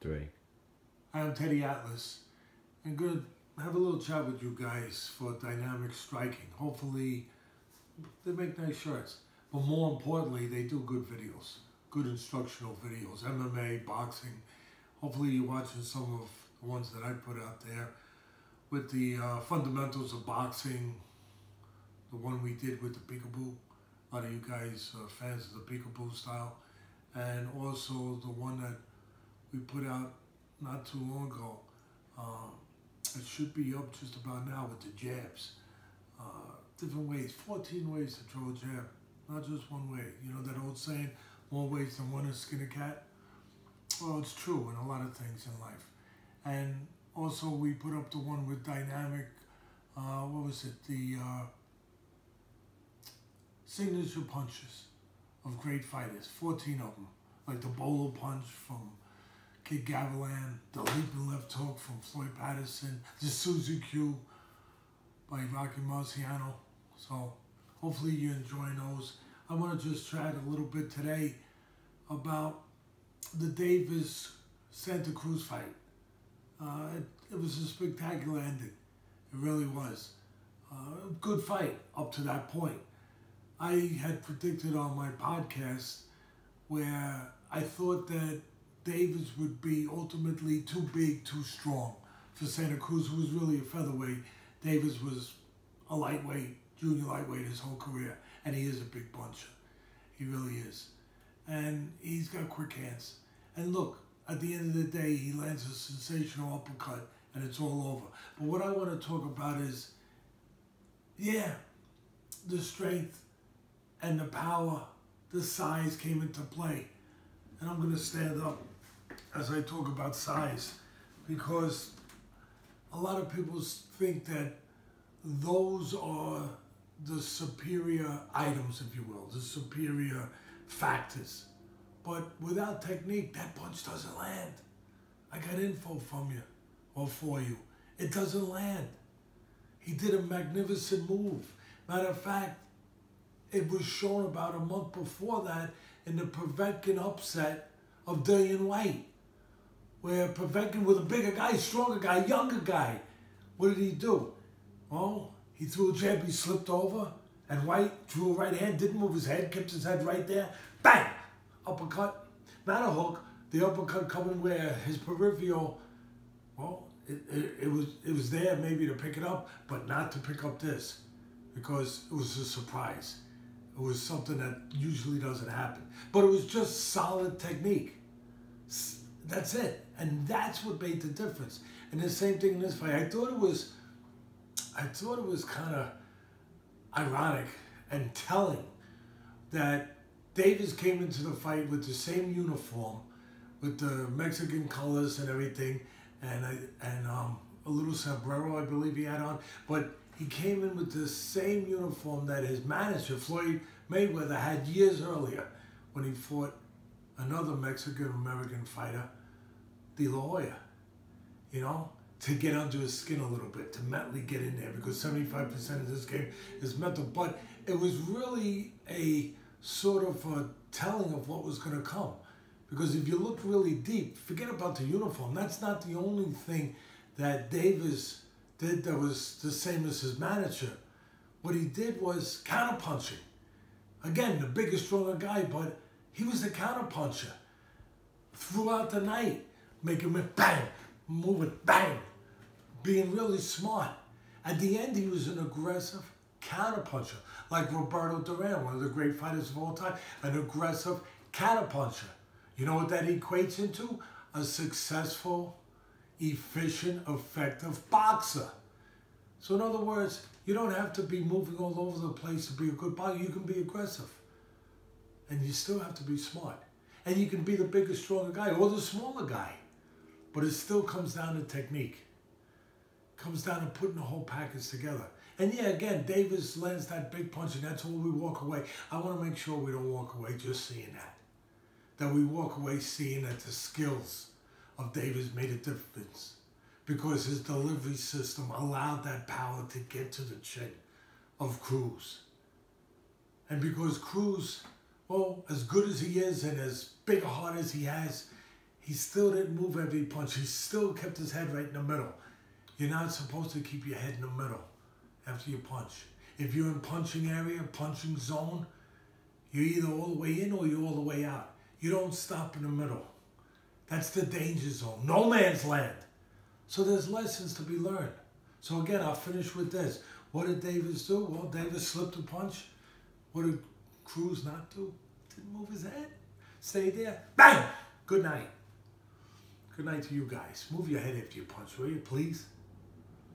3. I'm Teddy Atlas, and going to have a little chat with you guys for dynamic striking. Hopefully, they make nice shirts, but more importantly, they do good videos, good instructional videos, MMA, boxing. Hopefully, you're watching some of the ones that I put out there with the fundamentals of boxing, the one we did with the peekaboo. A lot of you guys are fans of the peekaboo style, and also the one that we put out not too long ago. It should be up just about now with the jabs. Different ways, 14 ways to throw a jab, not just one way. You know that old saying, more ways than one to skin a cat? Well, it's true in a lot of things in life. And also we put up the one with dynamic, the signature punches of great fighters, 14 of them. Like the bowler punch from Kid Gavilan, the leaping left hook from Floyd Patterson, the Suzy Q by Rocky Marciano. So hopefully you're enjoying those. I want to just chat a little bit today about the Davis Santa Cruz fight. It was a spectacular ending. It really was. Good fight up to that point. I had predicted on my podcast where I thought that Davis would be ultimately too big, too strong for Santa Cruz, who was really a featherweight. Davis was a lightweight, junior lightweight his whole career, and he is a big puncher. He really is. And he's got quick hands. And look, at the end of the day, he lands a sensational uppercut, and it's all over. But what I want to talk about is, yeah, the strength and the power, the size came into play. And I'm going to stand up as I talk about size, because a lot of people think that those are the superior items, if you will, the superior factors. But without technique, that punch doesn't land. I got info from you, or for you. It doesn't land. He did a magnificent move. Matter of fact, it was shown about a month before that in the Povetkin upset of Dillian White, where Povetkin with a bigger guy, stronger guy, younger guy, what did he do? Well, he threw a jab, he slipped over, and White drew a right hand, didn't move his head, kept his head right there, bang! Uppercut, not a hook, the uppercut coming where his peripheral, well, it was there maybe to pick it up, but not to pick up this, because it was a surprise. It was something that usually doesn't happen. But it was just solid technique. That's it. And that's what made the difference. And the same thing in this fight. I thought it was kind of ironic and telling that Davis came into the fight with the same uniform, with the Mexican colors and everything, and a little sombrero, I believe he had on. But he came in with the same uniform that his manager, Floyd Mayweather, had years earlier when he fought another Mexican-American fighter, De La Hoya, you know, to get under his skin a little bit, to mentally get in there, because 75% of this game is mental. But it was really a sort of a telling of what was going to come. Because if you look really deep, forget about the uniform. That's not the only thing that Davis did that was the same as his manager. What he did was counterpunching. Again, the bigger, stronger guy, but he was the counterpuncher throughout the night, making it bang, moving bang, being really smart. At the end, he was an aggressive counterpuncher, like Roberto Duran, one of the great fighters of all time, an aggressive counterpuncher. You know what that equates into? A successful, efficient, effective boxer. So in other words, you don't have to be moving all over the place to be a good boxer. You can be aggressive. And you still have to be smart. And you can be the bigger, stronger guy or the smaller guy. But it still comes down to technique. It comes down to putting the whole package together. And yeah, again, Davis lands that big punch, and that's all we walk away. I want to make sure we don't walk away just seeing that. That we walk away seeing that the skills of Davis made a difference, because his delivery system allowed that power to get to the chin of Cruz. And because Cruz, well, as good as he is and as big a heart as he has, He still didn't move every punch. He still kept his head right in the middle. You're not supposed to keep your head in the middle after you punch. If you're in punching area, punching zone, you're either all the way in or you're all the way out. You don't stop in the middle. That's the danger zone. No man's land. So there's lessons to be learned. So again, I'll finish with this. What did Davis do? Well, Davis slipped a punch. What did Cruz not do? Didn't move his head. Stayed there. Bang! Good night. Good night to you guys. Move your head after you punch, will you, please?